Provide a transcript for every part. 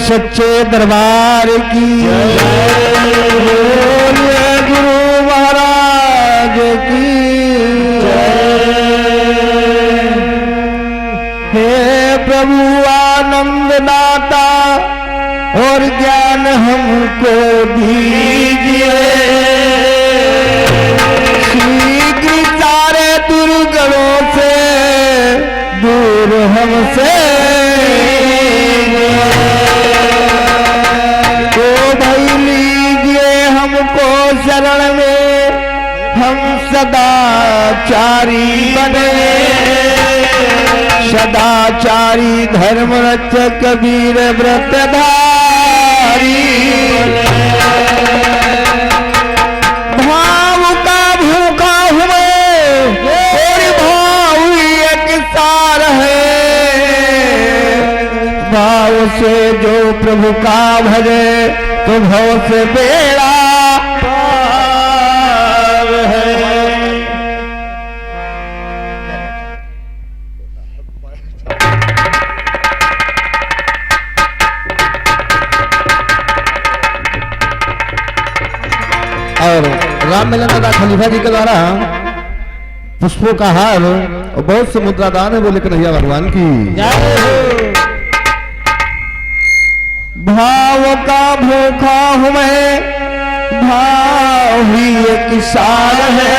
सच्चे दरबार की बोलिए गुरु महाराज की हे प्रभु आनंद दाता और ज्ञान हमको दीजिए शीघ्र सारे दुर्गणों से दूर हमसे तो भाई लीजिए हमको शरण में हम सदाचारी बने सदाचारी धर्म रक्षक कबीर व्रतधारी भाव का भूखा हुए और भाव एक सार है भाव से जो प्रभु का भजे तो भव से बेड़ा पार है। और राम मिलन दादा खलीफा जी के द्वारा पुष्पों का हार और बहुत से मुद्रा दान है बोले कन्हैया भगवान की भाव का भूखा हूं मैं भाव ही एक सार है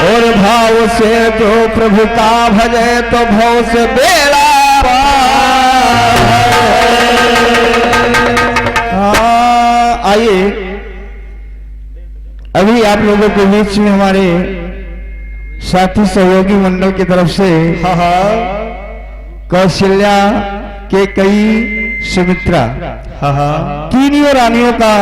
और भाव से तो प्रभु का भजे तो भाव से बेड़ा पार है। आइए अभी आप लोगों के बीच में हमारे साथी सहयोगी मंडल की तरफ से कौशल्या के कई सुमित्रा तीनियों रानियों का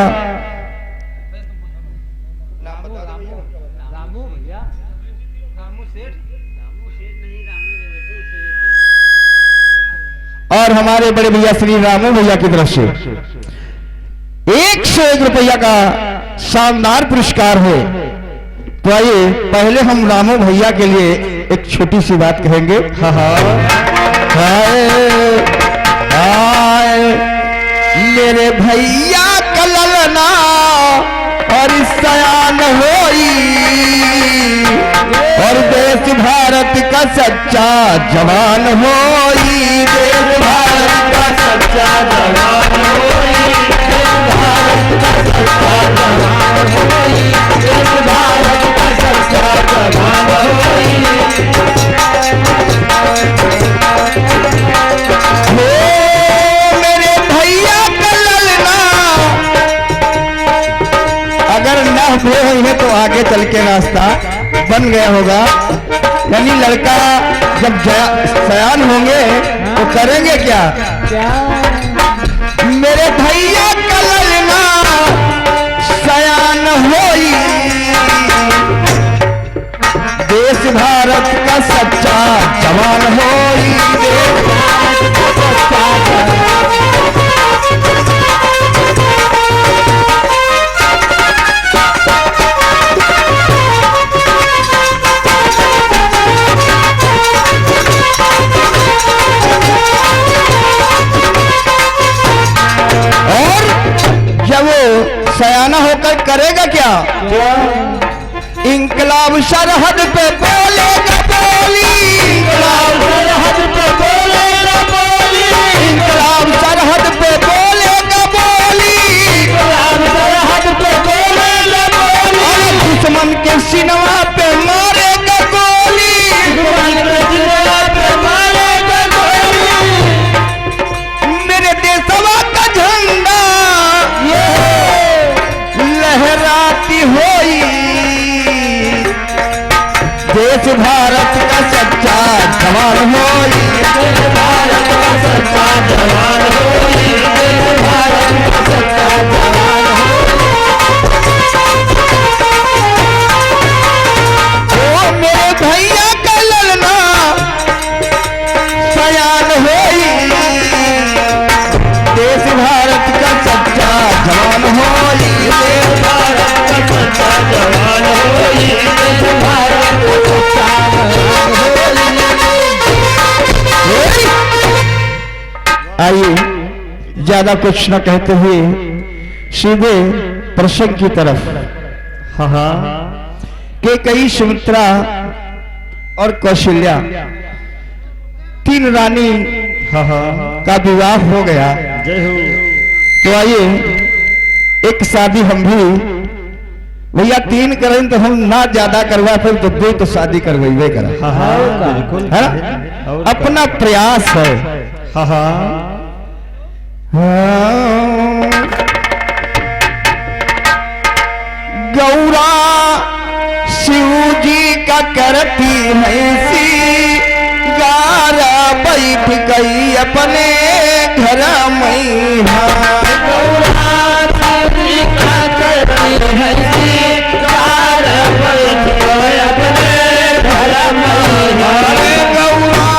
और हमारे बड़े भैया श्री रामू भैया की तरफ से 101 रुपया का शानदार पुरस्कार है। तो आइए पहले हम रामू भैया के लिए एक छोटी सी बात कहेंगे। हाय मेरे भैया का ललना और सयान होई और देश भारत का सच्चा जवान होई देश भारत का सच्चा जवान होई मेरे भैया का ललना अगर न हुए हैं तो आगे चल के रास्ता बन गया होगा। यानी लड़का जब सयान होंगे तो करेंगे क्या? मेरे भैया का ललना सयान होई देश भारत का सच्चा जवान होई देश भारत का सच्चा और जब वो सयाना होकर करेगा क्या? इंकलाब सरहद पे बोलेगा बोली इंकलाब सरहद पे बोलेगा बोली इंकलाब सरहद पे बोलेगा बोली इंकलाब सरहद पे बोलेगा बोली और दुश्मन के सिनवा पे मारेगा गोली दुश्मन के सिनवा पे मारेगा गोली मेरे देशवा का झंडा लहराती होई देश भारत का सच्चा जवान होई देश भारत का सच्चा जवान होई देश भारत का सच्चा जवान होई। ओ मेरे भैया का ललना सयान होई देश भारत का सच्चा जवान होई देश भारत का सच्चा जवान होई देश भारत का सच्चा जवान होई। आइए ज्यादा कुछ न कहते हुए सीधे प्रसंग की तरफ। हाँ के कई सुमित्रा और कौशल्या तीन रानी का विवाह हो गया। तो आइए एक शादी हम भी भैया तीन करें तो हम ना ज्यादा करवा फिर तो दो तो शादी करवाइबे करा है ना, अपना प्रयास है। गौरा शिव जी का करती है सी गारा बैठ गई अपने घर में। गौरा शिव जी का करती है सी गारा बैठ गई अपने घर में। गौरा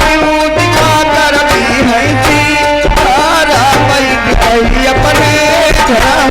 शिव जी का करती है सी गारा बैठ गई अपने घर में।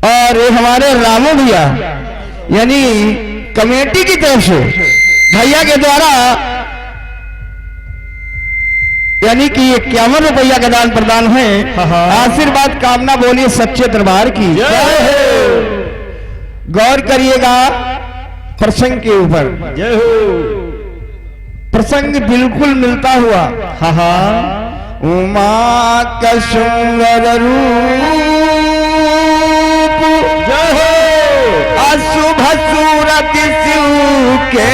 और हमारे रामू भैया यानी कमेटी की तरफ से भैया के द्वारा यानी कि 51 रुपया का दान प्रदान है। आशीर्वाद कामना बोलिए सच्चे दरबार की। गौर करिएगा प्रसंग के ऊपर, प्रसंग बिल्कुल मिलता हुआ। उमा का सुंदर रूप अशुभ सूरत शिव के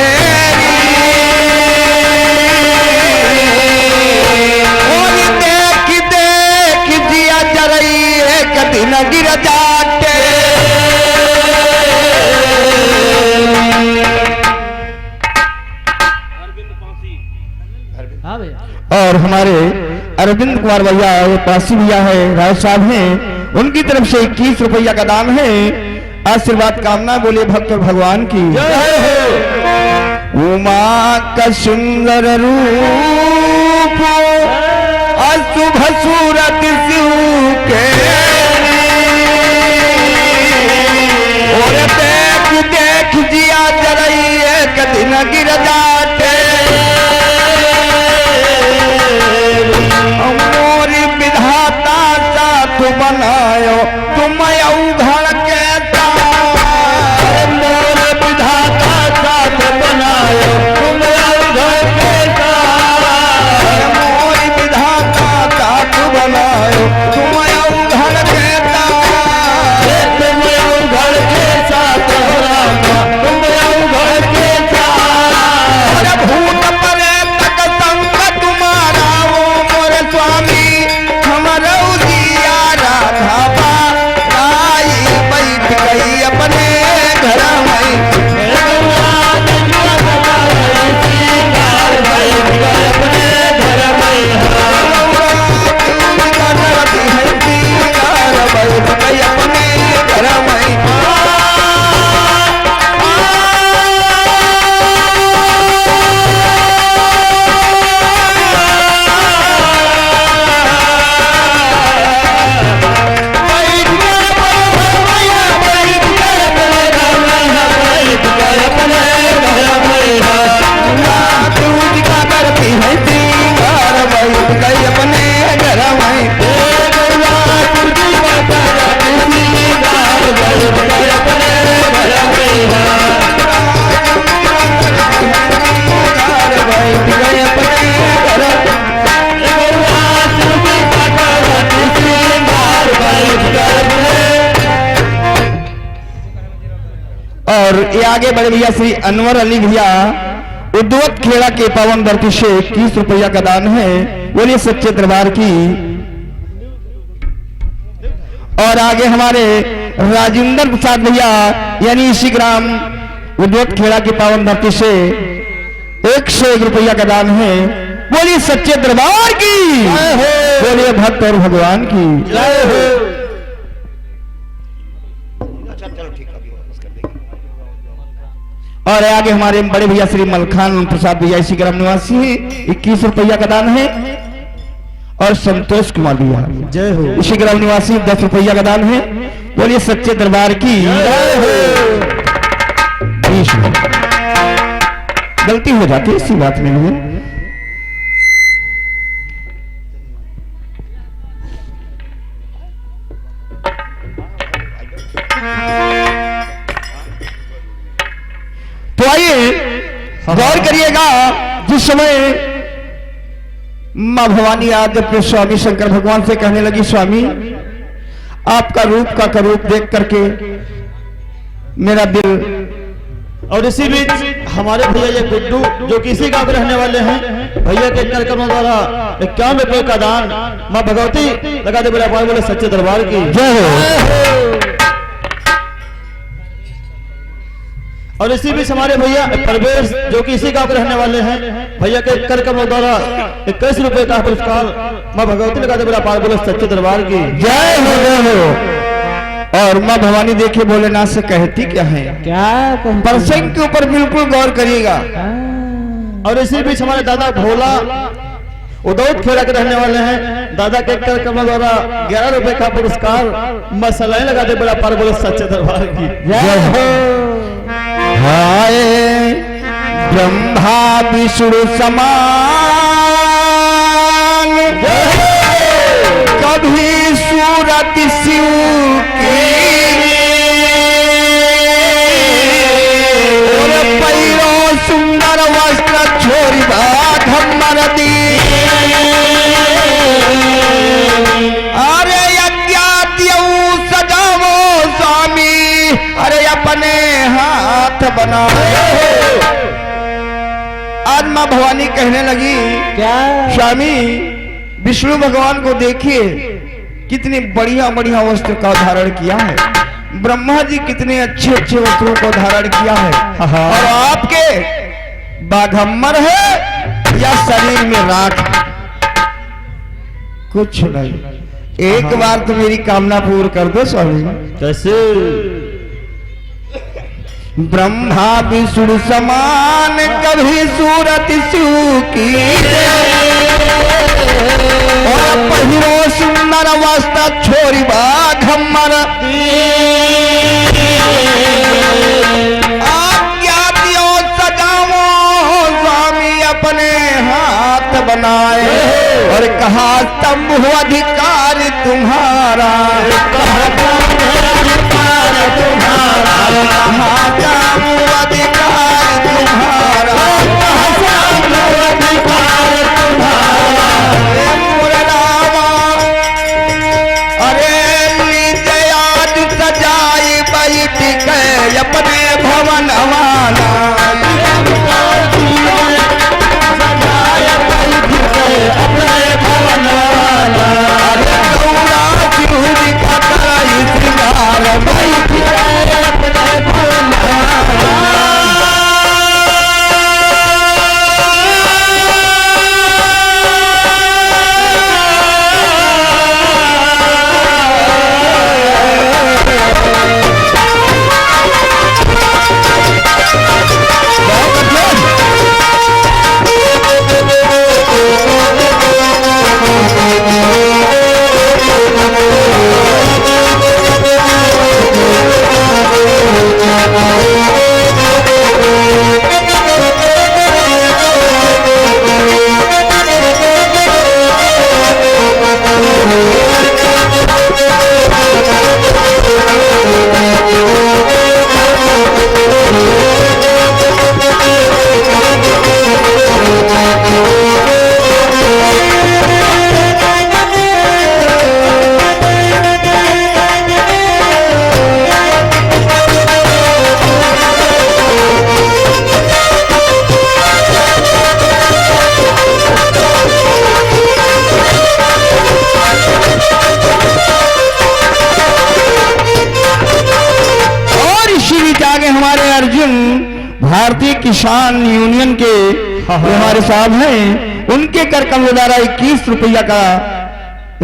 देख देख दिया जरई एक दिन गिर जाते। और हमारे अरविंद कुमार भैया पासी भैया है राय साहब हैं, उनकी तरफ से 21 रुपया का दान है। आशीर्वाद कामना बोले भक्त और भगवान की। उमा का सुंदर रूप अशुभ सूरत शिव के और देख देख जिया जरई एक दिन गिर जाते। मोरी विधाता साथ बनायो तुम अवघड़ के और ये आगे बड़े भैया श्री अनवर अली भैया उद्वत खेड़ा के पावन धरती से 21 रुपया का दान है। बोलिए सच्चे दरबार की। और आगे हमारे राजेंद्र प्रसाद भैया यानी इसी ग्राम उद्वत खेड़ा की पावन धरती से 101 रुपया का दान है। बोलिए सच्चे दरबार की। बोलिए भक्त और भगवान की जय हो। और आगे हमारे बड़े भैया श्री मलखान प्रसाद भैया इसी ग्राम निवासी है, 21 रुपया का दान है। और संतोष कुमार भैया जय हो इसी ग्राम निवासी 10 रुपया का दान है। बोलिए सच्चे दरबार की जय हो। गलती हो जाती है, इसी बात में है। तो आइए गौर करिएगा, जिस समय मां भवानी आदि अपने स्वामी शंकर भगवान से कहने लगी, स्वामी आपका रूप का करूप देख करके मेरा दिल। और इसी बीच हमारे भैया ये गुड्डू जो कि इसी गांव के रहने वाले हैं, भैया के कार्यक्रमों द्वारा 51 रुपए का दान मां भगवती लगा दे बोले सच्चे दरबार की जय हो। और इसी बीच हमारे भैया परवेश जो कि इसी गांव के रहने वाले हैं, भैया के कार्यक्रमों द्वारा 21 रुपए का पुरस्कार मां भगवती लगा दे बोले सच्चे दरबार की जय हो जय हो। और मां भवानी देखिए भोलेनाथ से कहती क्या है, क्या प्रसंग के ऊपर बिल्कुल गौर करिएगा। और इसी बीच हमारे दादा भोला उदौत खेड़ा के रहने वाले हैं, दादा के कार्यक्रम द्वारा 11 रुपए का पुरस्कार मसलाएं लगा दे बड़ा पार बोले सच्चे दरबार की जय हो। हाय ब्रह्मा विष्णु समान कभी सूरत शिव की, और पैरों सुंदर वस्त्र छोरी घमर दी। अरे अज्ञात सजावो स्वामी, अरे अपने हाथ बनाए। आज मां भवानी कहने लगी, क्या स्वामी विष्णु भगवान को देखिए कितनी बढ़िया बढ़िया वस्त्र का धारण किया है, ब्रह्मा जी कितने अच्छे अच्छे वस्त्रों को धारण किया है, और आपके बाघम्बर है या शरीर में राख कुछ नहीं। एक बार तो मेरी कामना पूर्ण कर दो स्वामी। कैसे? ब्रह्मा विष्णु समान कभी सूरत शिव की, और पहिरो सुंदर वस्त्र छोरी घमर। आज्ञा दियो सजाओ स्वामी अपने हाथ बनाए, और कहा स्तंभ अधिकार तुम्हारा, अपने भवन वाला अपने भवन वाला किसान यूनियन के हमारे साहब हैं, उनके कर कमल द्वारा 21 रुपया का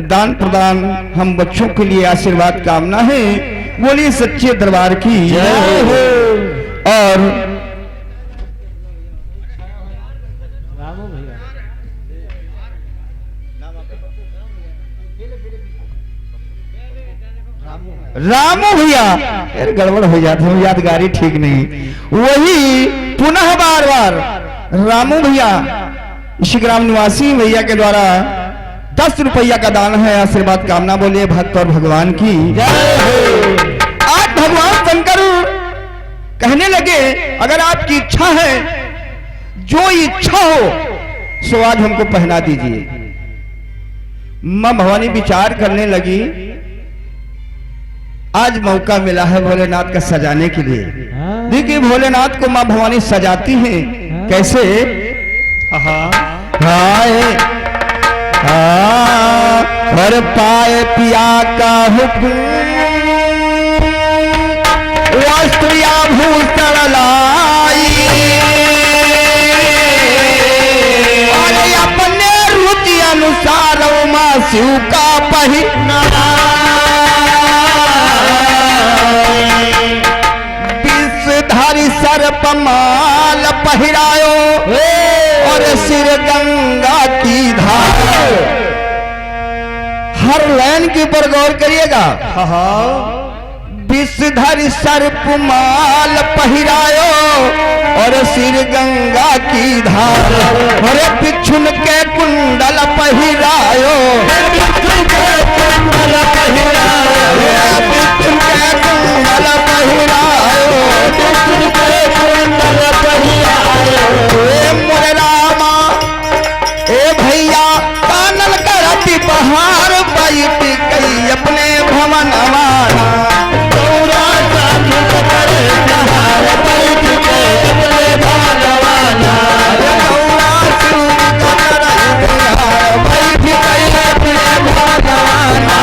दान प्रदान हम बच्चों के लिए आशीर्वाद कामना है। बोलिए सच्चे दरबार की जय हो। और रामू भैया, यार गड़बड़ हो जाती है, यादगारी ठीक नहीं। वही पुनः बार बार रामू भैया इसी ग्राम निवासी भैया के द्वारा 10 रुपया का दान है, आशीर्वाद कामना। बोलिए भक्त और भगवान की जय हो। आज भगवान शंकर कहने लगे अगर आपकी इच्छा है, जो इच्छा हो सो आज हमको पहना दीजिए। मां भवानी विचार करने लगी, आज मौका मिला है भोलेनाथ का सजाने के लिए। देखिए भोलेनाथ को मां भवानी सजाती हैं कैसे। हर पाए पिया का हुक्म वस्त्र या भूषण लाई, अरे अपने रुचि अनुसार मां शिव का पहिना, विषधारी सर्प माल पहिरायो और सिर गंगा की धार। हर लाइन के ऊपर गौर करिएगा। विषधारी सर्प माल पहिरायो और सिर गंगा की धार, अरे पिछुन के कुंडल पहिरायो, पिछुन के कुंडल पहिरायो, पिछुन के कुंडल पहिरायो, पिछुन के कुंडल पहिरायो। ए मोरे रामा ए भैया कानल करती बहार बैठ गई अपने भवन माना, गौरा साधु करे बहार बैठ गई अपने भगवाना, गौरा साधु करे बहार बैठ गई अपने भगवाना।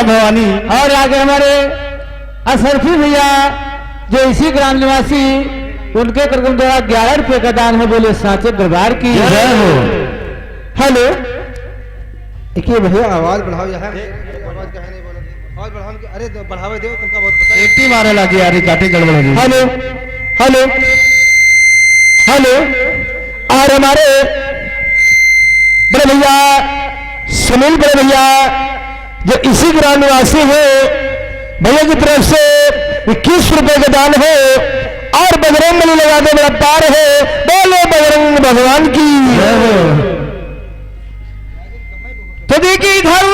भवानी। और आगे हमारे असरफी भैया जो इसी ग्राम निवासी, उनके करकम द्वारा 11 रुपए का दान है। बोले साचे दरबार की जय हो। हेलो, देखिए भैया आवाज बढ़ाओ यार, आवाज कहे नहीं बोला, आवाज बढ़ाओ। अरे बढ़ावे दो, तुमका बहुत बताइए। एटी मारे लगी यार, काटे गड़बड़ हो गई। Hello hello hello. और हमारे बड़े भैया सुनील बड़े भैया जो इसी ग्राम निवासी है, भैया की तरफ से 21 रुपए का दान है। और बजरंग बली लगा दे बड़ा पार है। बोले बजरंग भगवान की जय हो। तो देखिए इधर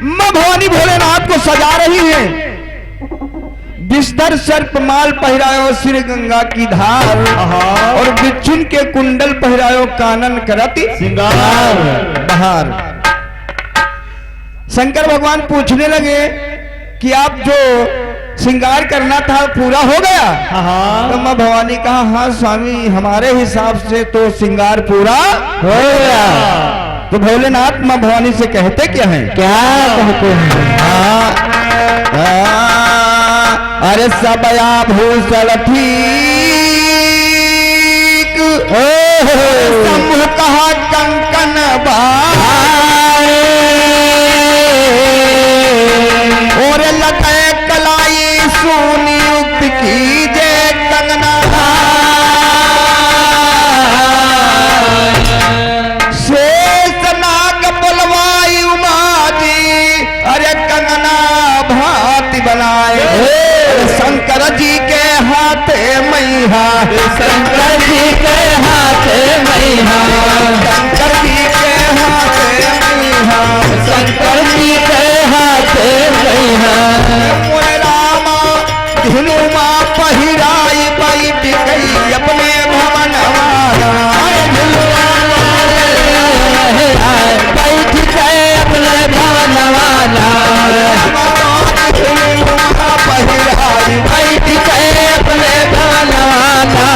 मां भवानी भोलेनाथ को सजा रही है। बिस्तर सर्प माल पहिरायो सिर गंगा की धार, और बिच्छुन के कुंडल पहिरायो कानन करती सिंगार बहार। शंकर भगवान पूछने लगे कि आप जो श्रृंगार करना था पूरा हो गया। तो मां भवानी कहा हाँ स्वामी, हमारे हिसाब से तो श्रृंगार पूरा हो गया। तो भोलेनाथ मां भवानी से कहते क्या हैं? क्या कहते हैं? अरे सबया भूषण थी शंभु कहा कंकन बाए और लगे कलाई सोनी युक्त की जय कंगना शेष नाग बुलवाई उमा जी अरे कंगना भांति बनाए शंकर जी के हाथे मैया शंकर जी के हाथ मैया शंकर जी के हाथे मैया शंकर जी के हाथ मैया मोरे रामा धनुमा पहिराई बैठ गई अपने भवन बैठ गए अपने भवन वाला पहिराई बैठ गए अपने भवन वाला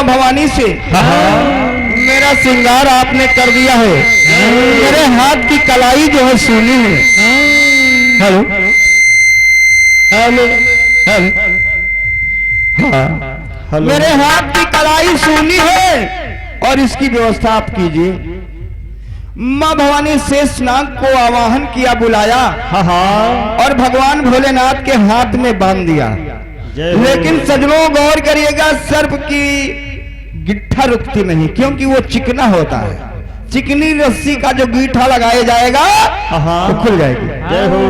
भवानी से मेरा श्रृंगार आपने कर दिया है मेरे हाथ की कलाई जो है सुनी है हेलो हेलो हेलो मेरे हाथ की कलाई सुनी है और इसकी व्यवस्था आप कीजिए। माँ भवानी शेषनाग को आवाहन किया बुलाया और भगवान भोलेनाथ के हाथ में बांध दिया। लेकिन सजनों गौर करिएगा सर्प की गिट्ठा रुकती नहीं क्योंकि वो चिकना होता है। चिकनी रस्सी का जो गीठा लगाया जाएगा तो खुल जाएगी। जय हो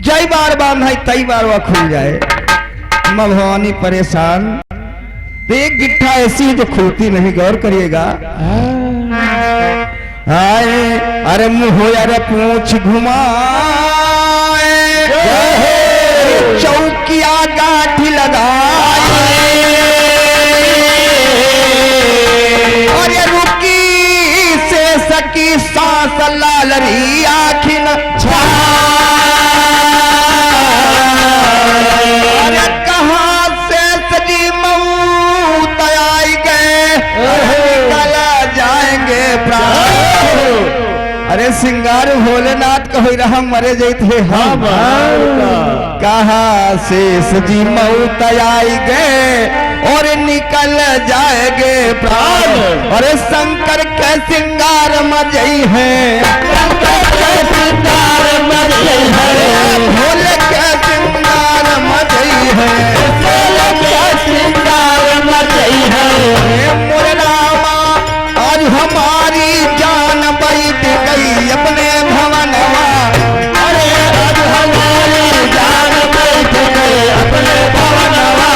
जय बार बांधा तई बार वह खुल जाए। माँ भवानी परेशान तो एक गिट्ठा ऐसी जो खुलती नहीं गौर करिएगा। आए अरे मुंह अरे पूछ घुमाए चौकिया गाठी लगाए अरे रुकी से सकी सांस लालरी आखिन अरे कहाँ से सजी मऊत आई गए निकला जाएंगे प्राण। अरे सिंगार भोलेनाथ कहो रहा मरे जैते हम कहाँ से सजी मऊत आई गए और निकल जाएंगे प्राण। अरे शंकर के सिंगार मजई है भोले के सिंगार मजई है मोरे रामा आज हमारी जान बैठ गई अपने भवनवा। अरे आज हमारी जान बैठ गए अपने भवनवा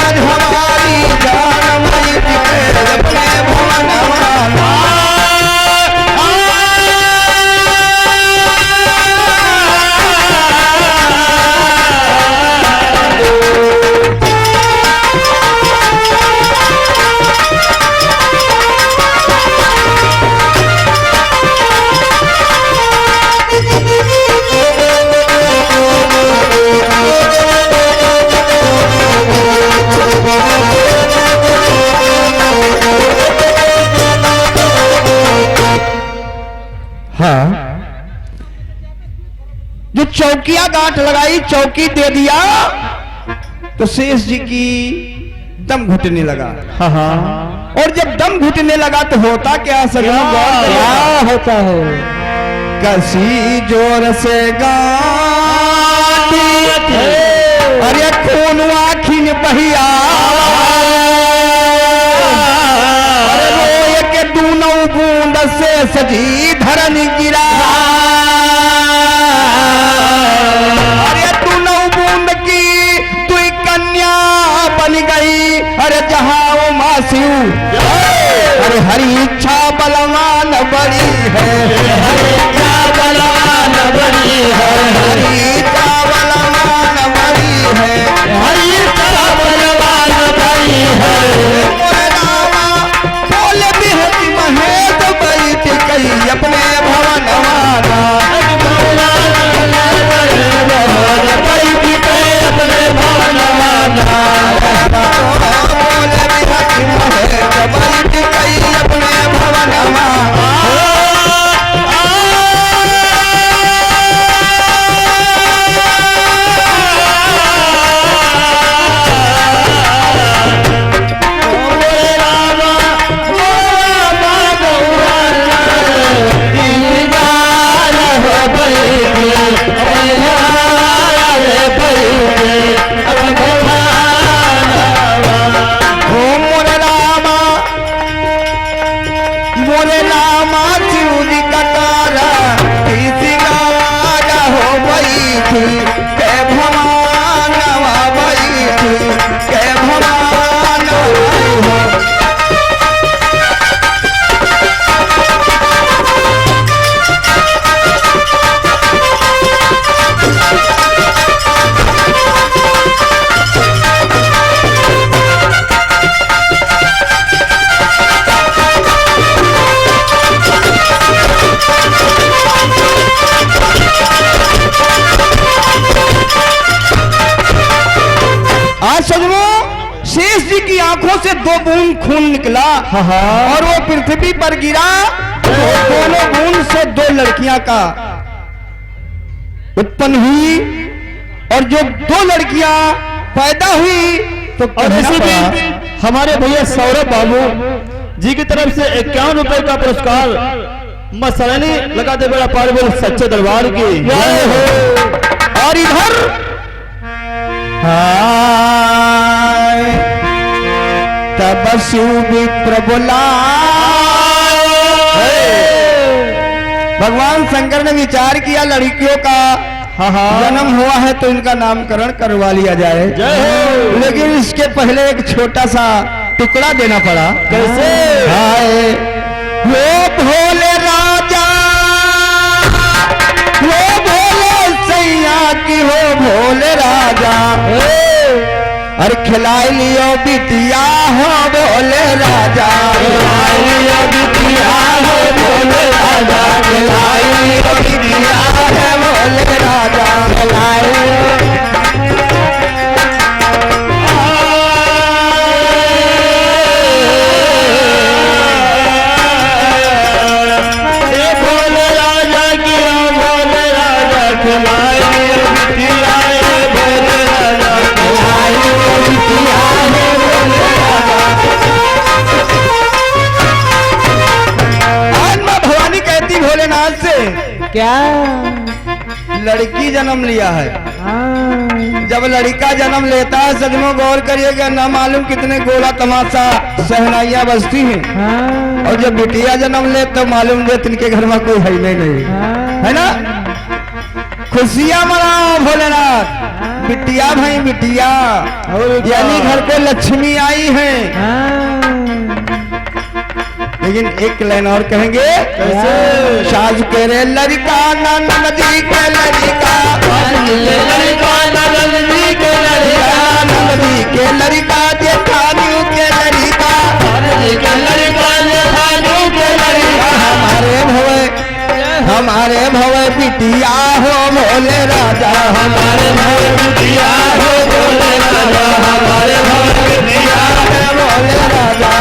आज हमारी जान बैठ गई अपने भवनवा। जो चौकिया गांठ लगाई चौकी दे दिया तो शेष जी की दम घुटने लगा। और जब दम घुटने लगा तो होता क्या सजना क्या होता है कसी जोर से गाती अरे खून आखिन बहिया सजी धरन गिरा। अरे तू नौ बूंद की तू कन्या बन गई। अरे जहाँ वो मासियू अरे हरी इच्छा बलवान बड़ी है। हरी इच्छा बलवान बड़ी है। हरी इच्छा बलवान बड़ी है। हरी इच्छा बलवान बड़ी है। मोरे रामा बोले बिहती महेश बैठ गई अपने भवन वाला। अपने भवन वाला बोले बिहती महेश बैठ गई अपने भवन वाला। शेष जी की आंखों से 2 बूंद खून निकला और वो पृथ्वी पर गिरा। दोनों बूंद से 2 लड़कियां का उत्पन्न हुई और जो 2 लड़कियां पैदा हुई तो और इसी बीच हमारे भैया सौरभ बाबू जी की तरफ से 51 रुपए का पुरस्कार मसलानी लगाते बड़ा पार बोल सच्चे दरबार की जय हो। और इधर तब शिव विप्र बोला। भगवान शंकर ने विचार किया लड़कियों का जन्म हुआ है तो इनका नामकरण करवा लिया जाए। लेकिन इसके पहले एक छोटा सा टुकड़ा देना पड़ा। कैसे? हाय वो भोले राजा वो भोले सैया की हो भोले राजा। अरे खिलाई लियो बिटिया हो भोले राजा। खिलाई लियो बिटिया हो भोले राजा। खिलाई लियो बिटिया है भोले राजा। खिलाई भोले राजा की भोले राजा। खिलाई लियो बिटिया है भोले राजा। खिलाई लियो बिटिया है भोले राजा। आज मां भवानी कहती भोलेनाथ से क्या लड़की जन्म लिया है। जब लड़का जन्म लेता है सजनों गौर करिएगा ना मालूम कितने गोला तमाशा सहनाइयां बजती हैं। और जब बिटिया जन्म ले तो मालूम दे तिनके घर में कोई है नहीं है ना। खुशियां मनाओ भोलेनाथ। बिटिया भाई बिटिया यानी घर पे लक्ष्मी आई है। लेकिन एक लाइन और कहेंगे साज के रे लड़का नंद जी के लड़का। नंद जी के लड़का। नंद जी के लड़का जेठानियों के लड़का। के लड़का हमारे भवे बिटिया हो भोले राजा। हमारे भवे बिटिया हो भोले राजा। हमारे भवे बिटिया है भोले राजा।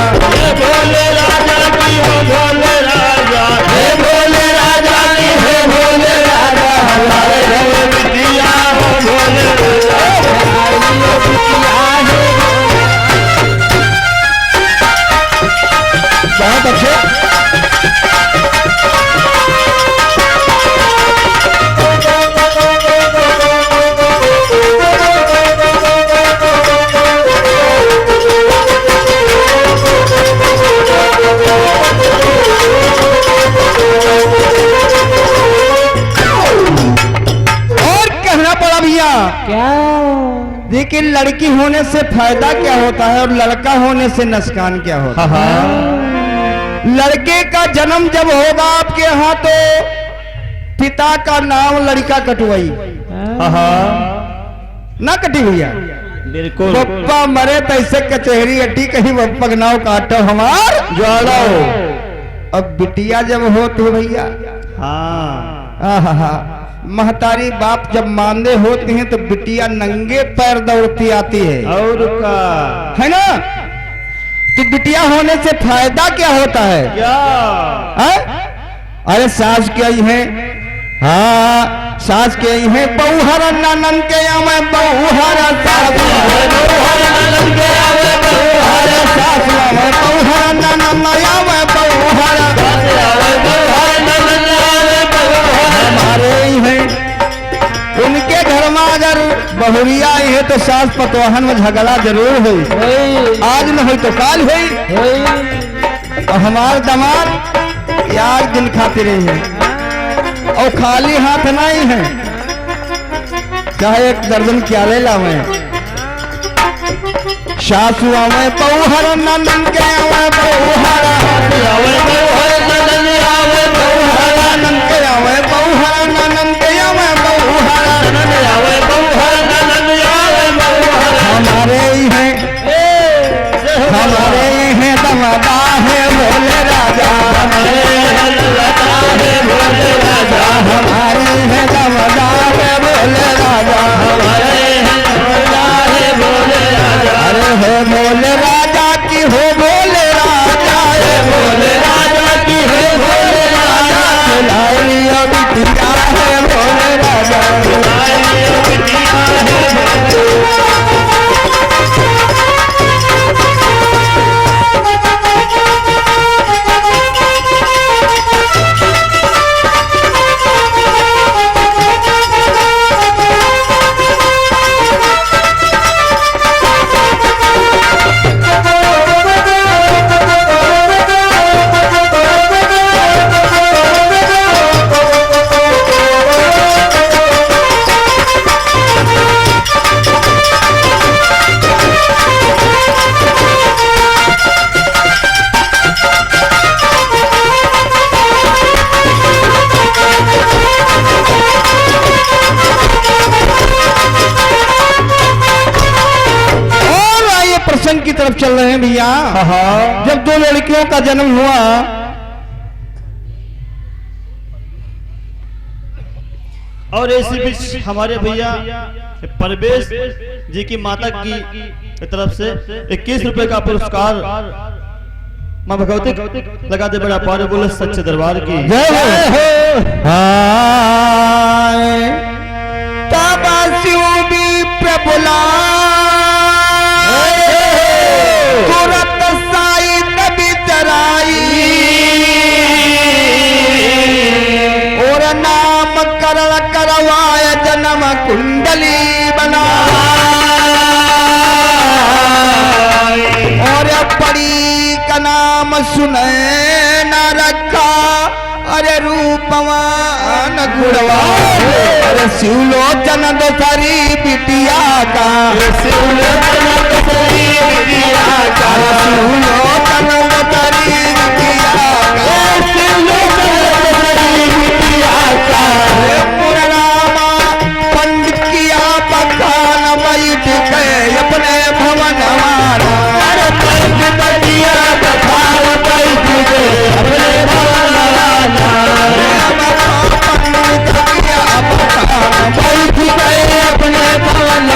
भोले राजा की हो भोले राजा। हे भोले राजा की हे भोले राजा। हमारे भवे बिटिया हो भोले राजा। हमारी बिटिया है बहुत अच्छे। क्या देखिए लड़की होने से फायदा क्या होता है और लड़का होने से नुकसान क्या होता है। लड़के का जन्म जब होगा आपके यहाँ तो पिता का नाम लड़का कटवाई ना कटी भैया। बिल्कुल पप्पा मरे तैसे कचहरी अड्डी कहीं पप्पा का नाव काटो हमार ज्वाला हो। अब बिटिया जब हो तो भैया हाँ महतारी बाप जब मांदे होते हैं तो बिटिया नंगे पैर दौड़ती आती है और का है ना। तो बिटिया होने से फायदा क्या होता है? क्या अरे सास क्या ही है, हाँ सास के ही है बहुहर ननन के आवे बहुहर सास ननन के आवे बहुहर सास आवे बहुहर ननन आवे बहुहर हमारे ही है। उनके घर में अगर बहुरिया आई है तो सास पतवाहन में झगड़ा जरूर हुई, आज न हुई तो काल हुई। और हमारे दामाद यार दिन खाते रही है और खाली हाथ नहीं है, चाहे एक दर्जन क्या ले लावे। सासू आवे बहुहर नंदन के आवे बहुहर नंदन के आवे बहुहर नंदन के आवे बहुहर हमारे ही हैं दमदा है भोले राजा हमारे हैं दमदा है भोले राजा हमारे हैं दमदा है भोले राजा अरे हो भोले राजा की हो भोले राजा भोले राजा की है भोले राजा खिलाई बिटिया है भोले राजा बिटिया है। की तरफ चल रहे हैं भैया। जब दो लड़कियों का जन्म हुआ और इसी बीच हमारे भैया परवेश जी की माता की तरफ से 21 रुपए का पुरस्कार मां भगवती लगा दे बड़ा पार बोले सच्चे दरबार की जय हो। तब शिव भी प्रबुला तुरंत साई नबी चराई और नाम करण करवाए जन्म कुंडली बना और पड़ी का नाम सुने न रखा अरे रूपवान गुड़वा अरे शिवलोचन दशरी बिटिया का शिवलोचन दशरी बिटिया का शिवलोचन दशरी बिटिया का शिवलोचन दशरी बिटिया का पुरनामा पंडित किया बखान बैठ गए अपने भवन हमारा अरे पंडित किया बखान बैठ गए अपने भवन बैठ गए अपने भवन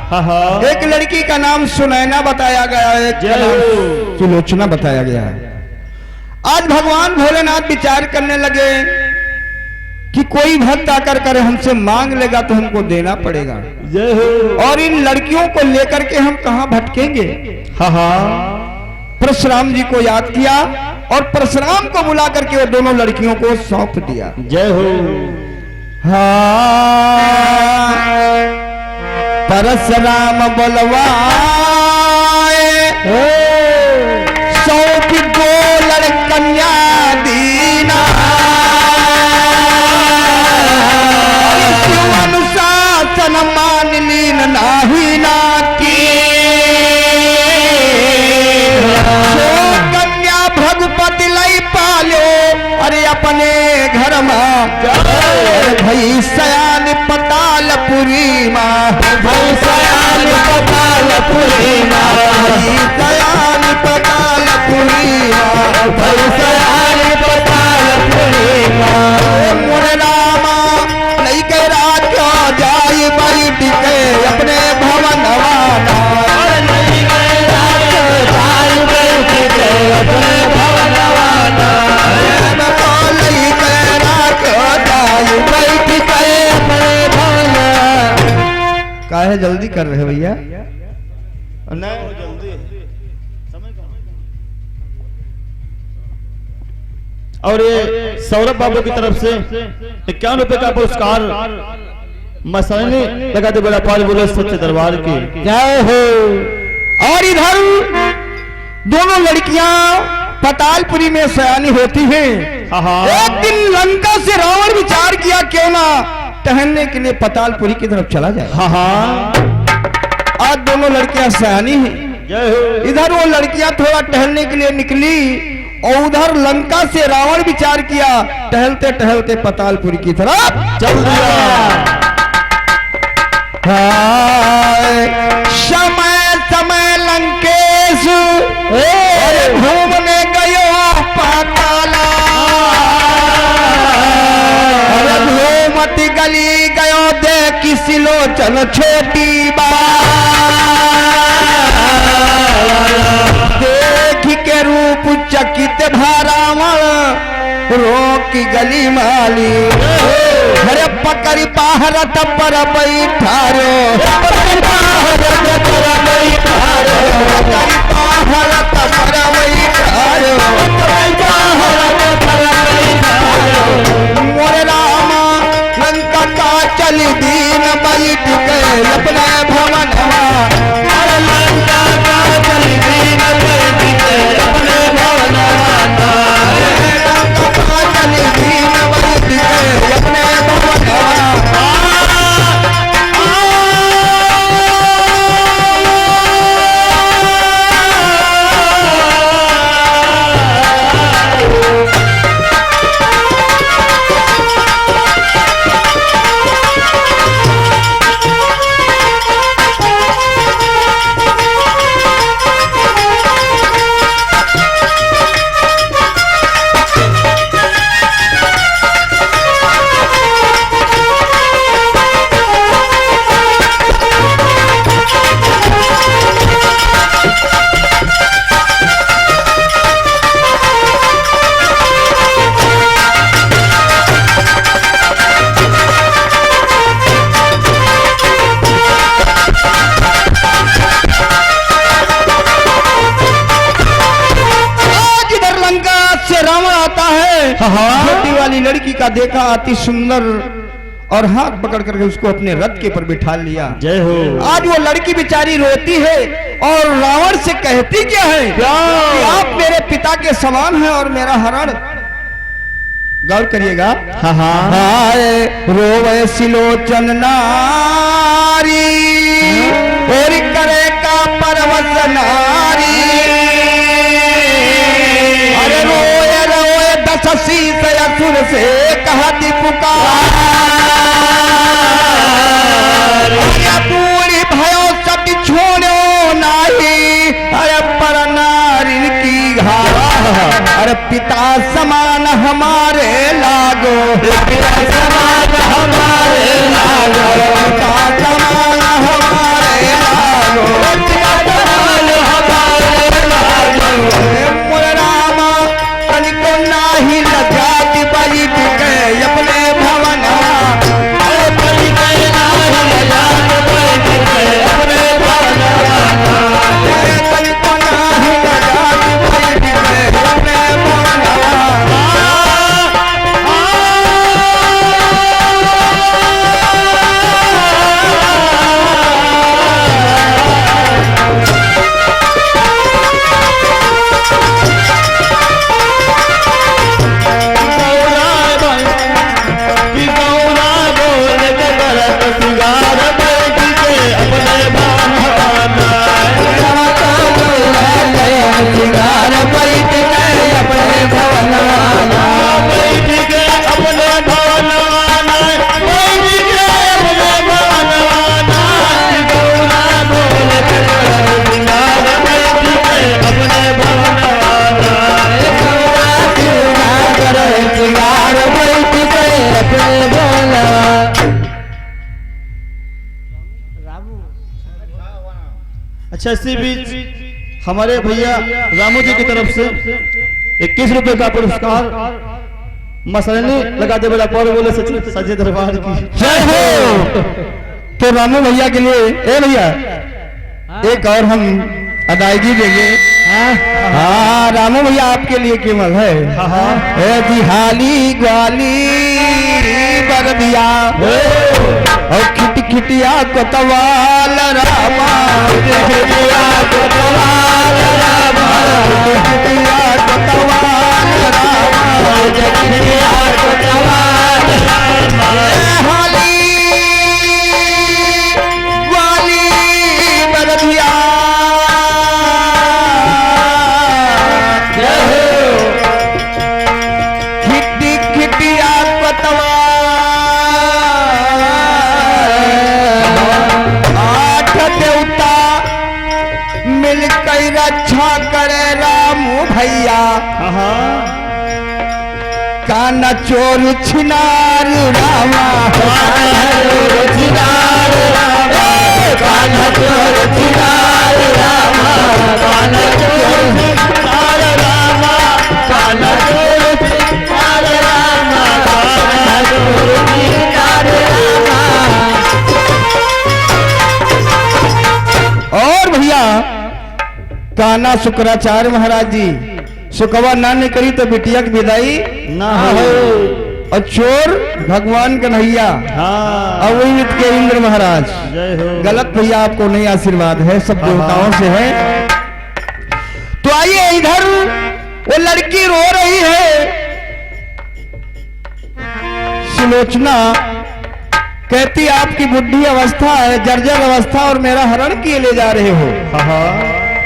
हाँ हाँ एक लड़की का नाम सुनैना बताया गया है, एक का नाम सुलोचना बताया गया है। आज भगवान भोलेनाथ विचार करने लगे कि कोई भक्त आकर कर हमसे मांग लेगा तो हमको देना पड़ेगा, जय हो। और इन लड़कियों को लेकर के हम कहां भटकेंगे। हाँ हाँ परशुराम जी को याद किया और परशुराम को बुला करके वो दोनों लड़कियों को सौंप दिया। जय हो। हाँ परशुराम बलवाए सौंप दो लड़कन्या दीना, अनुशासन मान लीन नाही ना की, कन्या भगपति लई पालो अरे अपने घर में भई सयान पतालपुरी माँ, भई सयान पतालपुरी माँ, भई सयान पतालपुरी माँ, भई सयान पतालपुरी माँ। मोरे रामा नहीं कह रहा क्या जाई बैठ के अपने भवन वाना, नहीं कह रहा क्या जाई बैठ के अपने भवन वाना, नहीं कह रहा क्या जाई बैठ के अपने भवन। काहे जल्दी कर रहे भैया? नहीं जल्दी समय कहाँ? और ये सौरभ बाबू की तरफ से 51 रुपए का पुरस्कार मसाने लगाते बड़ा पाल बोले सच्चे दरबार की जय हो। और इधर दोनों लड़कियां पतालपुरी में सयानी होती हैं। हाँ हाँ एक दिन लंका से रावण विचार किया क्यों ना टहलने के लिए पतालपुरी की तरफ चला जाए। हाँ हाँ आज दोनों लड़कियां सयानी हैं। जय हो। इधर वो लड़कियां थोड़ा टहलने के लिए निकली और उधर लंका से रावण विचार किया, टहलते टहलते पतालपुरी की तरफ चल दिया। समय समय लंकेश घूमने गयो पाताला, घूमती गली गयो देखी सिलोचन छोटी देख के रूप चकित भारावण रोकी गली माली, अरे पकड़ी पाहरत पर बैठारो, पकड़ी पाहरत पर बैठारो, पकड़ी पाहरत पर बैठारो, पकड़ी पाहरत पर बैठारो। मोरे रामा लंका का चली दीन बैठ गए अपने भवन, अरे लंका का चली दीन बैठ गए अपने भवन, लंका का चली दीन बैठ गए अपने छोटी वाली लड़की का देखा अति सुंदर और हाथ पकड़ करके उसको अपने रथ के ऊपर बिठा लिया। जय हो। आज वो लड़की बेचारी रोती है और रावण से कहती क्या है कि आप मेरे पिता के समान हैं और मेरा हरण। गौर करिएगा। हाँ हाँ हाय रोवे सिलोचन नारी और करे का परवश नारी, अरे रोए रोए दस शीस असुर से कहती पुकार, पूरी भयो सब छोड़ो नाही, अरे पर नारी की घावा, अरे पिता समान हमारे लागो, पिता समान हमारे लागो, पिता समान हमारे मोर रामा तनिको नाही लजात बाई के अपने भवनवा अच्छा, इसी बीच हमारे भैया रामू जी की तरफ से 21 रुपए का पुरस्कार मसलनी लगाते बड़ा पौर बोले सच्चे दरबार की जय हो। तो रामू भैया के लिए ए भैया एक और हम अदायगी देंगे। हाँ रामू भैया आपके लिए केवल है। ए जी हाली ग्वाली बर दिया और खिटिया कोतवाल रामा खिटिया कोतवाल रामा खिटिया कोतवाल रामा खिटिया कोतवाल हाली ग्वाली बर दिया खिटिया कोतवाल मिलकर रक्षा करे रामू भैया काना चोर छिनार रामा छिनार रामा काना चोर छिनार रामा काना चोर छिनार रामा काना चोर छिनार रामा काना चोर छिनार रामा। और भैया काना शुक्राचार्य महाराज जी सुकवा ना ने करी तो बिटिया की विदाई ना हो। और चोर भगवान कन्हैया अवैध के इंद्र महाराज। जय हो। गलत भैया आपको नहीं आशीर्वाद है, सब देवताओं से है। तो आइए इधर वो लड़की रो रही है, सुलोचना कहती आपकी बुढ़ी अवस्था है, जर्जर अवस्था और मेरा हरण किए ले जा रहे हो।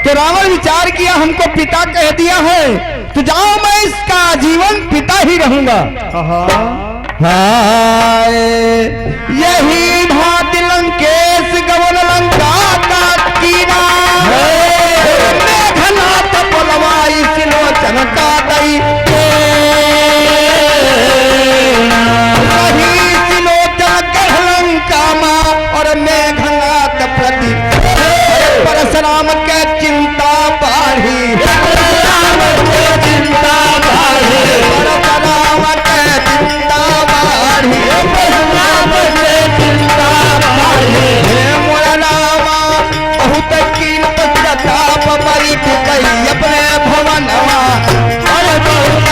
तो रावण विचार किया हमको पिता कह दिया है तो जाओ मैं इसका जीवन पिता ही रहूंगा। हाय यही भात लंकेश गवन लंका का कीना मेघनाथ बोलवाई सिलोचन का दई वही सिलोचन कह लंका मां और मेघनाथ प्रति परशुराम के चिंता बाढ़ी परशुराम के चिंता बाढ़ी परशुराम के चिंता बाढ़ी परशुराम के चिंता बाढ़ी मोर रामा बहुत कीमत प्रताप बड़ी गई अपने भवनवा और बहुत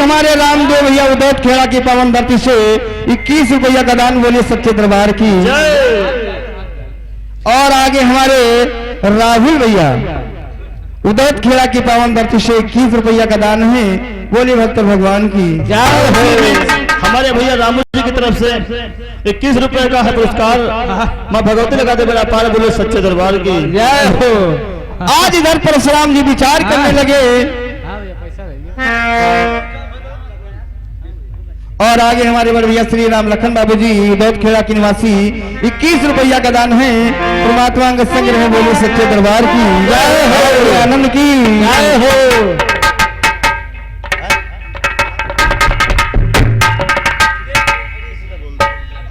हमारे रामदेव भैया उदौत खेड़ा की पावन धरती से 21 रुपया का दान, बोलिए सच्चे दरबार की। और आगे हमारे राहुल भैया उदौत खेड़ा की पावन धरती से 21 रुपया का दान है, बोलिए भक्त भगवान की। हमारे भैया रामू जी की तरफ से 21 रुपए का है पुरस्कार, माँ भगवती लगा दे बेड़ा पार, बोले सच्चे दरबार की जय हो। आज इधर परशुराम जी विचार करने लगे और आगे हमारे बड़े भैया श्री राम लखन बाबू जी उदौत खेड़ा की निवासी 21 रुपया का दान है, परमात्मा का संग रहे, बोले सच्चे दरबार की जय हो, आनंद की जय हो।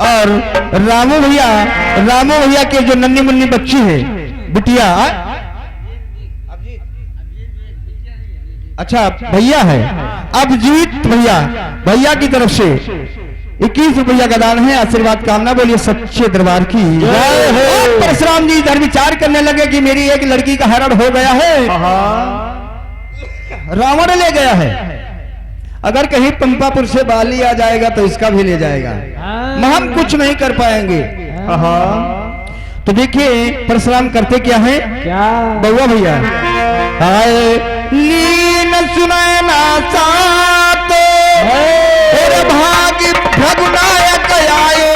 और रामू भैया के जो नन्ही मुन्नी बच्ची है बिटिया, अच्छा भैया है अभिजीत भैया की तरफ से 21 रुपया का दान है, आशीर्वाद कामना, बोलिए सच्चे दरबार की जय हो। परशुराम जी इधर विचार करने लगे कि मेरी एक लड़की का हरण हो गया है, रावण ले गया है, अगर कहीं पंपापुर से बाली आ जाएगा तो इसका भी ले जाएगा, हम कुछ नहीं कर पाएंगे। तो देखिए परशुराम करते क्या है, बउआ भैया हाय लीन सुनैना सातो और भाग्य भगुनायक आयो,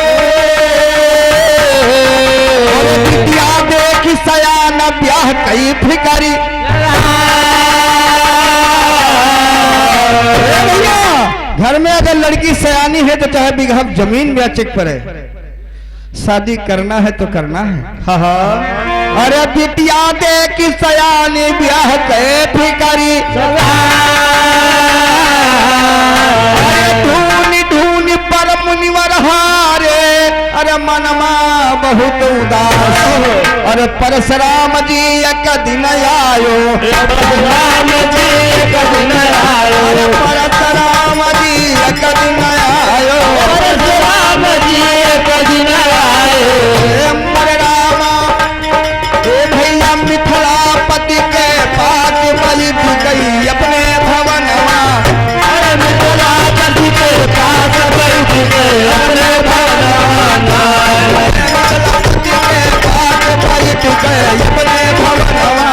और बिटिया देखी सयान ब्याह कई फिकारी। घर में अगर लड़की सयानी है तो चाहे बिगहा जमीन में चेक पड़े, शादी करना है तो करना है। अरे बिटिया देखी सयानी ब्याह के फिकारी, ढूंढ ढूंढ पर मुनिवर हारे, अरे मनमा बहुत उदास, अरे परशुराम जी एक दिन आयो, परशुराम जी एक दिन आयो, परशुराम जी एक दिन आयो, परशुराम जी एक दिन आयो। रामा भैया मिथिलापति के पास बलि गई अपने भवनवा, अरे मिथिलापति के पास बलि गई अपने भवनवा, मिथिलापति के पास बलि गई अपने भवनवा।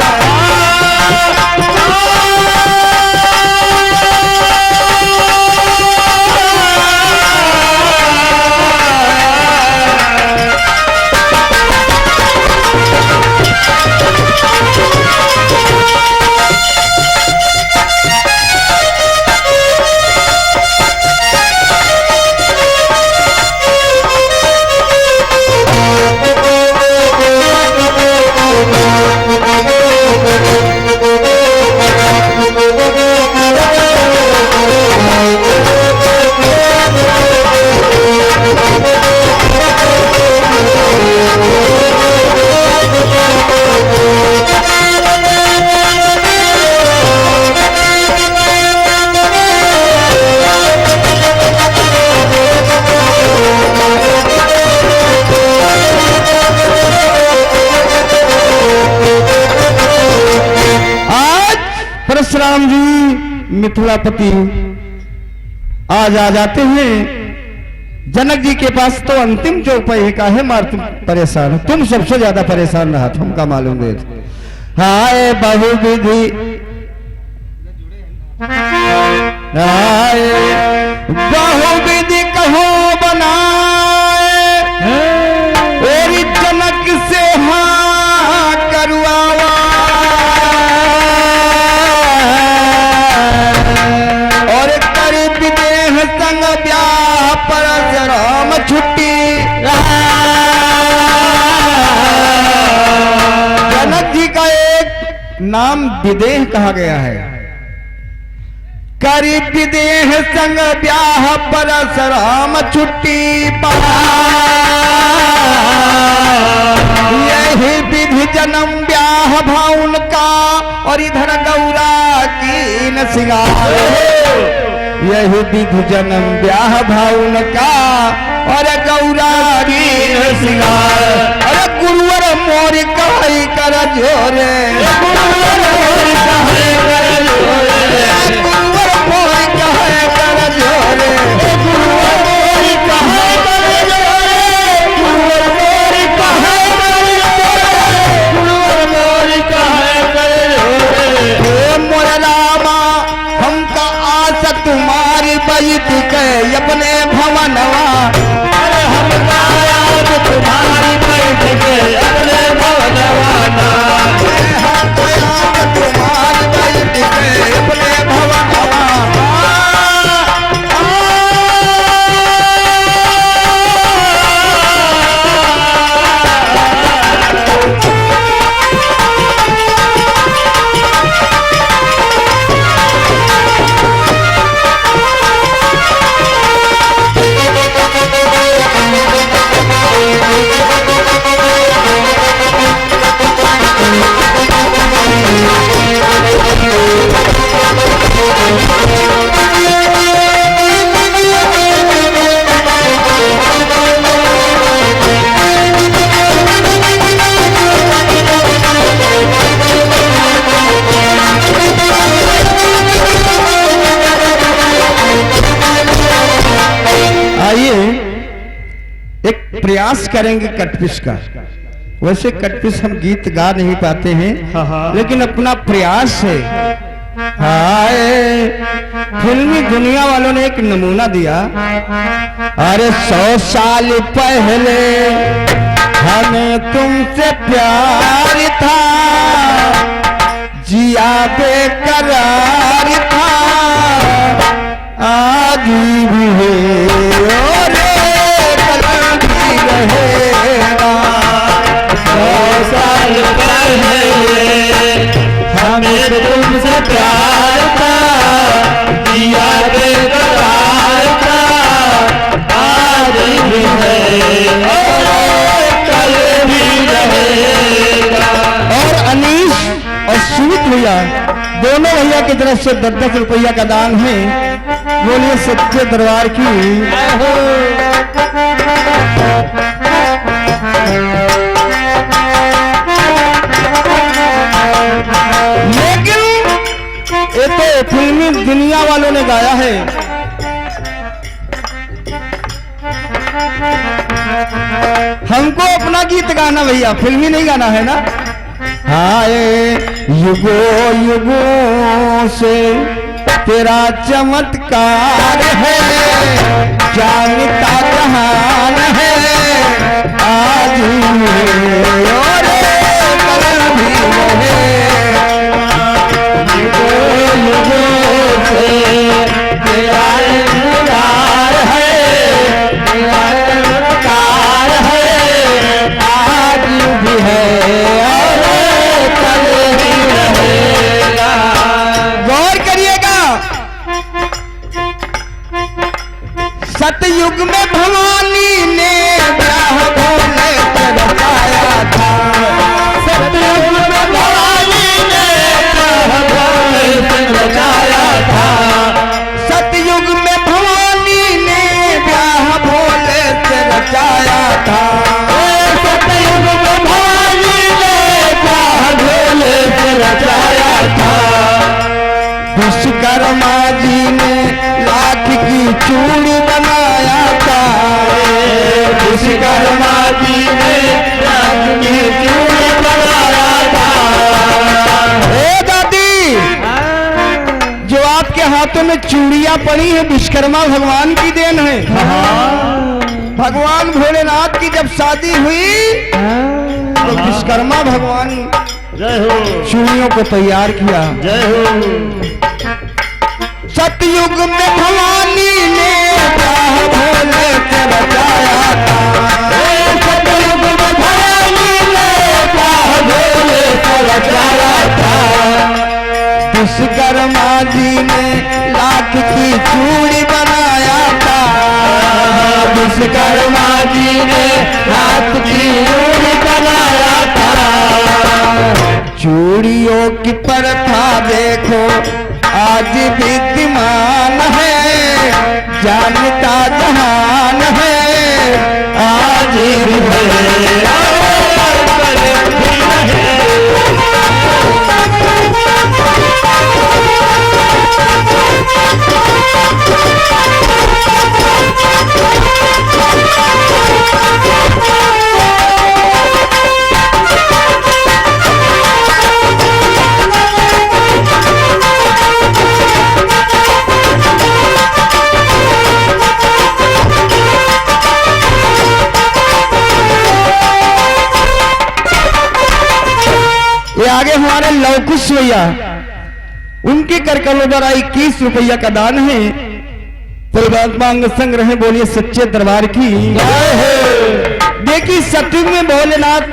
परशुराम जी मिथिलापति आज आ जाते हैं जनक जी के पास, तो अंतिम जो उपाय है, काहे मार तुम परेशान हो, तुम सबसे ज्यादा परेशान रहा, तुमका मालूम है। हाय बहुविधि हाय बहुविधि कहो बनाए, और जनक से हाँ करवावा, और कर विदेह संग ब्याह परशुराम छुट्टी। जनक जी का एक नाम विदेह कहा गया है, कर विदेह संग ब्याह परशुराम छुट्टी पा, यही विधि जन्म ब्याह भाउन का, और इधर गौरा की न सिंगार, यही विधि जन्म ब्याह भाउन का, और गौरा की न सिंगार। अरे गुरुवर मोरी कहाई कर जोरे, गुरुवर मोरी कहाई कर जोरे, गुरुवर मोरी कहाई कर अपने भवनवा अरे हम आया तुम्हारी बैठ के अपने भवनवा हम आया तुम्हारी बैठ के अपने भवनवा प्रयास करेंगे कटपिश का। वैसे कटपिश हम गीत गा नहीं पाते हैं, लेकिन अपना प्रयास है। हाय फिल्मी दुनिया वालों ने एक नमूना दिया। अरे 100 साल पहले हमें तुमसे प्यार था, जिया बेकरार था, आज भी है और रहेगा। 100 साल पहले हमें तुमसे प्यार था, जिया बेकरार था, आज भी है और कल भी रहेगा। और अनीश और सुमित भैया दोनों भैया की तरफ से 10-10 रुपया का दान है। बोलिए सच्चे दरबार की। लेकिन ये तो फिल्मी दुनिया वालों ने गाया है। हमको अपना गीत गाना भैया, फिल्मी नहीं गाना है ना। हाय युगों युगों से तेरा चमत्कार है, जानता जहान है, आज भी और कल भी रहेगा। युगों से तेरा इंतजार है, तेरा चमत्कार है, आज भी है और कल भी रहेगा। गौर करिएगा, सतयुग में भवानी ने ब्याह भोले से रचाया था। सतयुग में भवानी ने ब्याह भोले से रचाया था। सतयुग में भवानी ने ब्याह भोले से रचाया था। सतयुग में भवानी ने ब्याह भोले से रचाया था। विश्वकर्मा जी ने लाख की चूड़ी बनाया था। विश्वकर्मा जी ने लाख की चूड़ी बनाया था। ए दादी, जो आपके हाथों में चूड़ियां पड़ी है विश्वकर्मा भगवान की देन है। भगवान भोलेनाथ की जब शादी हुई तो विश्वकर्मा भगवान जय हो, चूड़ियों को तैयार किया। जय हो। सतयुग में भवानी ने ब्याह भोले से रचाया था। सतयुग में भवानी ने ब्याह भोले से रचाया था। विश्वकर्मा जी ने लाख की चूड़ी बनाया था। विश्वकर्मा जी ने लाख की चूड़ी बनाया था। चूड़ियों की प्रथा देखो आज विद्यमान है, जानता जहान है, आज भी है और कल भी है। आगे हमारे लवकुश भैया, उनके कर कमलों द्वारा 21 रुपया का दान है। परमात्मा अंग संग रहे, बोलिए सच्चे दरबार की। देखिए सतयुग में भोलेनाथ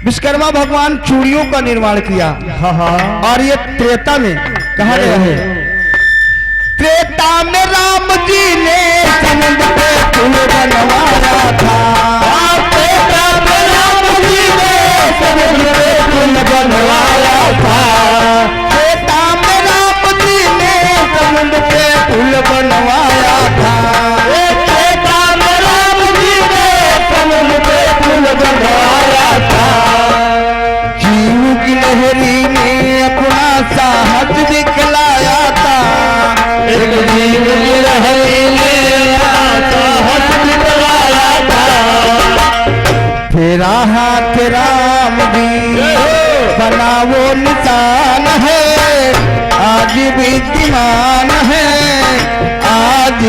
विश्वकर्मा भगवान चूड़ियों का निर्माण किया। और ये त्रेता में कहा गया है, त्रेता में राम जी ने समुद्र पे पुल बनवाया था। त्रेता में राम जी ने समुद्र पे पुल बनवाया था। त्रेता में राम जी ने समुद्र पे पुल बनवाया था। त्रेता में राम जी ने समुद्र पे पुल बनवाया था। जीव की लहरी ने अपना साहस दिखलाया था। एक जीव की लहरी ने साहस दिखलाया था। फेरा हाथ राम जी बना वो निशान है, आज विद्यमान है, आज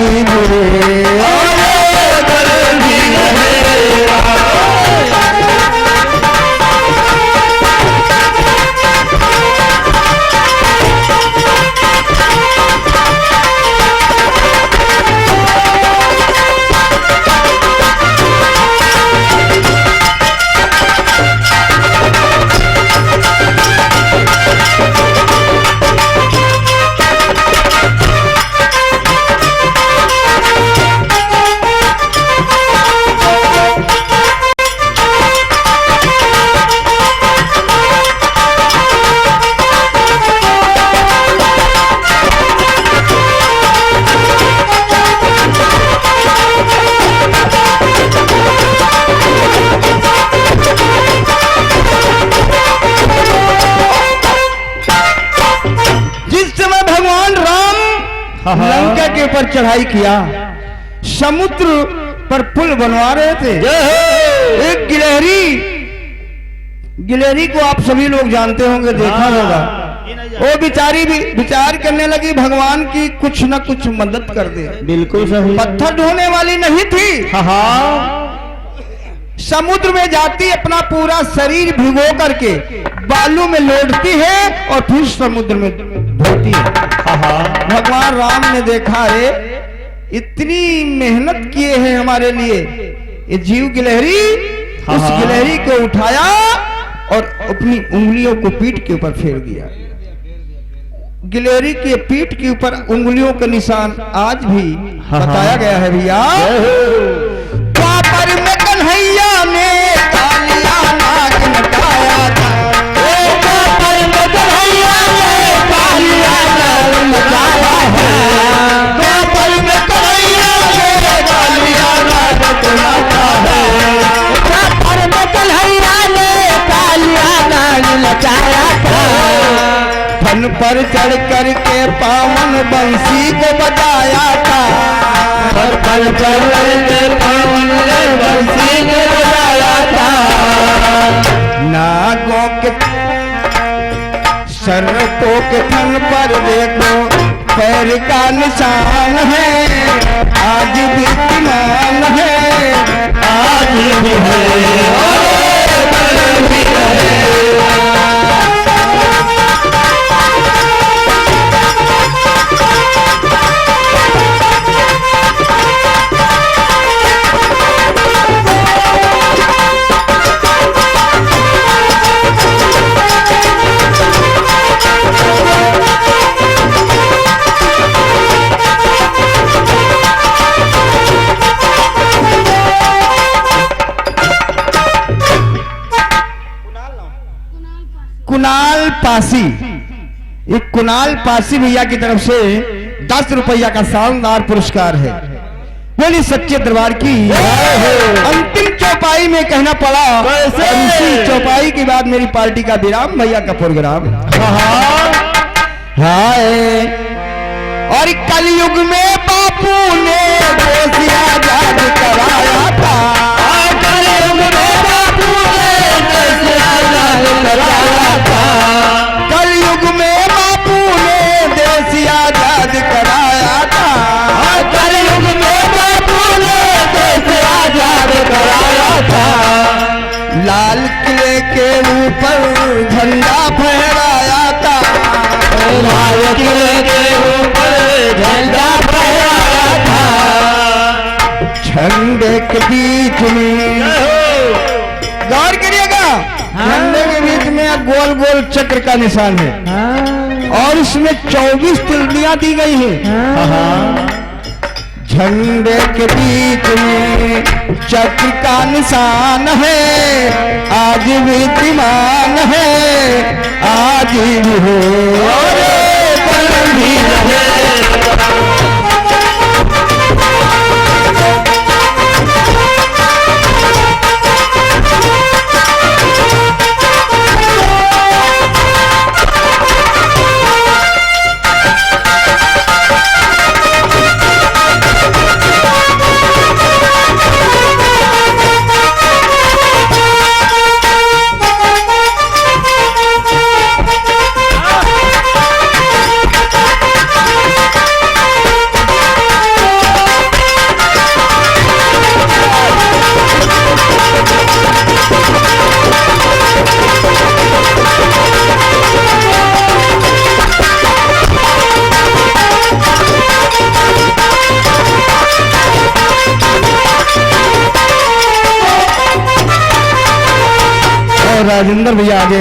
लंका के ऊपर चढ़ाई किया, समुद्र पर पुल बनवा रहे थे। एक गिलहरी को आप सभी लोग जानते होंगे, देखा होगा। वो बिचारी भी विचार करने लगी भगवान की कुछ न कुछ मदद कर दे। बिल्कुल सही। पत्थर ढोने वाली नहीं थी। समुद्र में जाती, अपना पूरा शरीर भिगो करके बालू में लौटती है और फिर समुद्र में धोती है। भगवान राम ने देखा है इतनी मेहनत किए हैं हमारे लिए, ये जीव गिलहरी, उस गिलहरी को उठाया और अपनी उंगलियों को पीठ के ऊपर फेर दिया। गिलहरी के पीठ के ऊपर उंगलियों का निशान आज भी बताया गया है भैया। द्वापर में कन्हैया ने कालिया नाग नचाया था। द्वापर में कन्हैया ने कालिया नाग नचाया है। द्वापर में कन्हैया ने कालिया नाग नचाया है। द्वापर में कन्हैया ने कालिया नाग नचाया था। फन पर चढ़ कर के पावन बंसी को बजाया था। फन पर चढ़ के पावन बंसी को बजाया था। नागों के सर्पों के फन पर देखो पैर का निशान है, आज भी विद्यमान है, आज भी है। कुणाल पासी, एक कुणाल पासी भैया की तरफ से 10 रुपया का शानदार पुरस्कार है। बोली सच्चे दरबार की। अंतिम चौपाई में कहना पड़ा, इसी चौपाई के बाद मेरी पार्टी का विराम, भैया का प्रोग्राम। हाय, और कलयुग में बापू ने देश आजाद कराया था। कलयुग में बापू ने देश आजाद कराया था। कलयुग में बापू ने देश आजाद कराया था। कलयुग में बापू ने देश आजाद कराया था। लाल किले के ऊपर झंडा झंडे के बीच में गौर करिएगा, झंडे के बीच में गोल गोल चक्र का निशान है और इसमें 24 तिल्लियां दी गई है। झंडे के बीच में चक्र का निशान है, आज विद्यमान है, आज भी है और कल भी रहे। राजेंद्र भैया आगे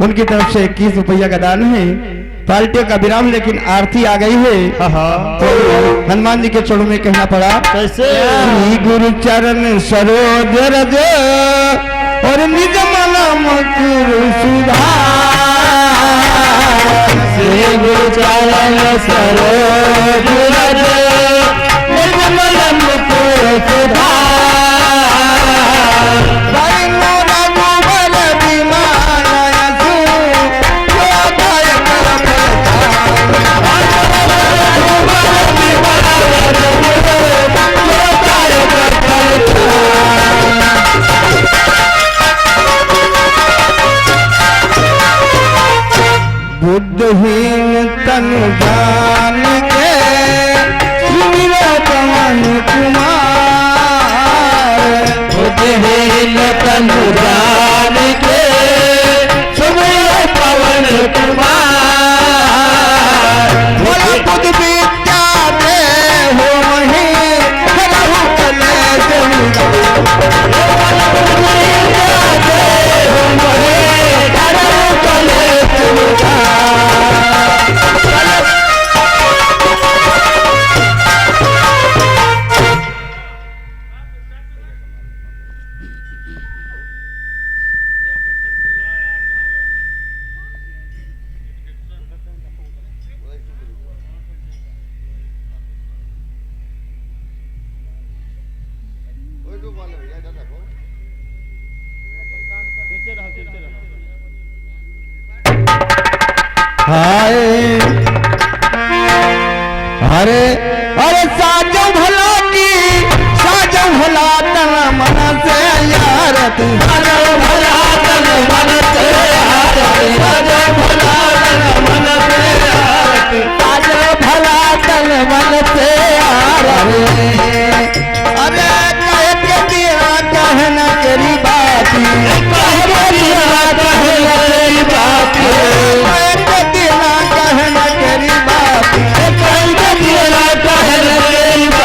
उनकी तरफ से 21 रुपया का दान है। पार्टी का विराम, लेकिन आरती आ गई है तो हनुमान जी के चरणों में कहना पड़ा कैसे? श्री गुरु चरण सरोज रज और निज मन मुकुर सुधार। श्री गुरु चरण सरोज रज निज मन मुकुर सुधार। बुद्धहीन तन जान के सुमिरो पवन कुमार। बुद्धहीन तन जान के सुमिरो पवन कुमार। बोला बुद्ध विद्या दे हो वही करहु कलेश हाय अरे अरे साजो भला की साजो भला तन मन से यार साजो भला तन मन से यार साजो भला तन मन से यार साजो भला तन मन से यार। अरे कह के दिया कहना तेरी बात, कह के दिया कहना तेरी बात, कहना तेरी बात, कहना तेरी बात।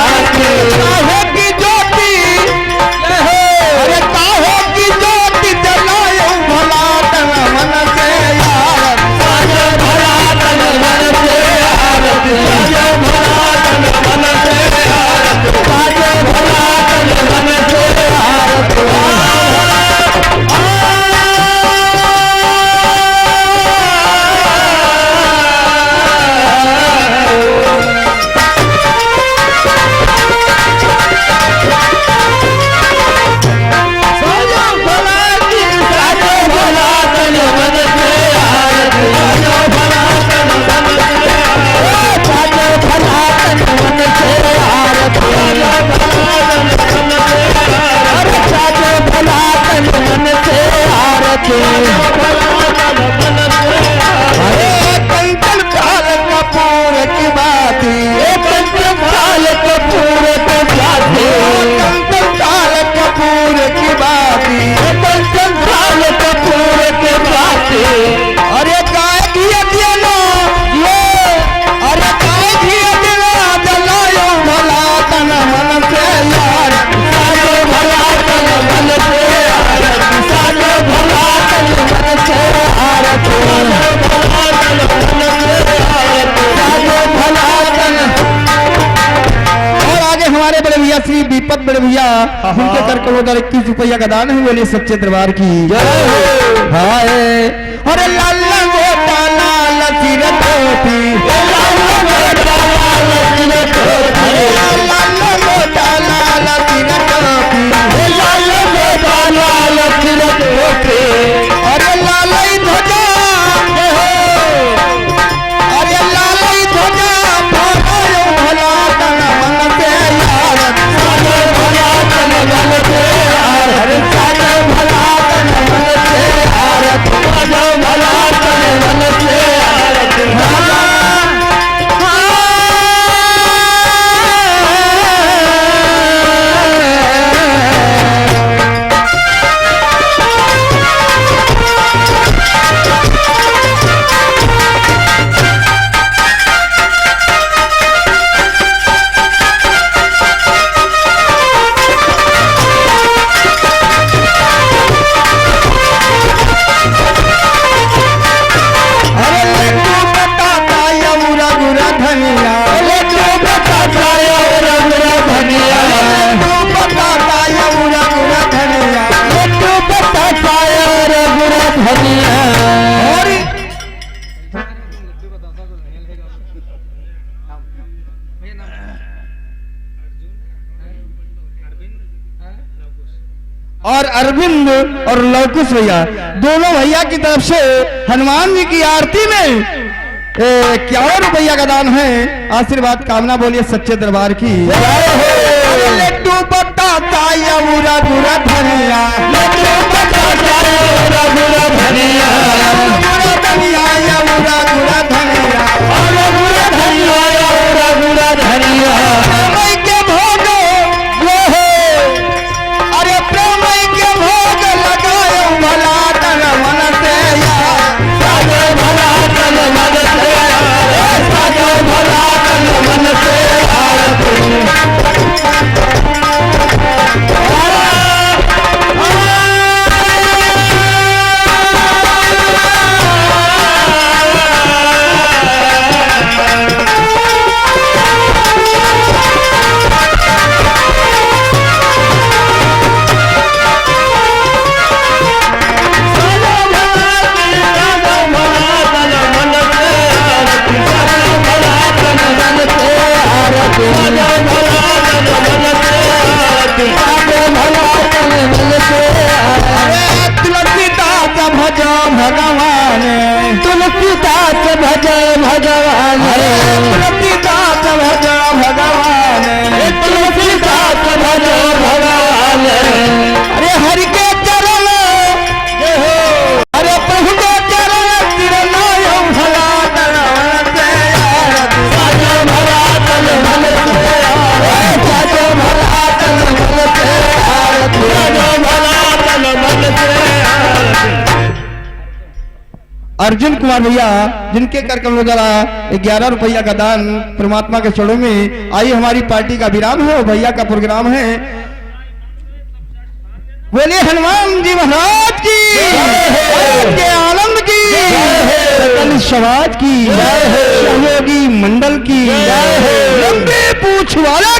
भैया श्री दीपक बड़े भैया उनके कर करोड़ 21 रुपया का दान है। बोलिए सच्चे दरबार की हाय। अरे लाल मोटा लाल सिर टोपी, लाल मोटा लाल सिर टोपी, लाल मोटा लाल सिर टोपी, लाल मोटा लाल सिर टोपी। अरे लाल ध्वजा, अरे लाल ध्वजा फहरायो भला तन मन से यार, साजो भला तन मन से यार, अरे साजो भला तन मन से यार, साजो भला तन मन से यार। और अरविंद और लवकुश भैया दोनों भैया की तरफ से हनुमान जी की आरती में 51 रुपया का दान है। आशीर्वाद कामना बोलिए सच्चे दरबार की। लड्डू बताता या बुरा बुरा धनिया, लड्डू बताता या बुरा बुरा धनिया, बुरा धनिया या बुरा बुरा धनिया, बुरा बुरा धनिया या बुरा बुरा धनिया। प्रेम के भोग वो है, अरे प्रेम के भोग लगायो भला तन मन से यार, साजो भला तन मन से यार, साजो भला तन मन से यार। तुलसीदास भजो भगवान, तुलसीदास भजो भगवान, तुलसीदास भजो भगवान, तुलसीदास भजो भगवान। अरे हरि के चरण, अरे प्रभु के चरण तिरनायो भला तन मन से यार, साजो भला तन मन से यार, साजो भला तन मन से यार, साजो भला तन मन से यार। अर्जुन कुमार भैया जिनके कर कमलों द्वारा 11 रुपया का दान परमात्मा के चरणों में। आइए हमारी पार्टी का विराम है और भैया का प्रोग्राम है। बोलिए हनुमान जी महाराज की, के आनंद की, सकल समाज की, सहयोगी मंडल की, लंबे पूछ वाला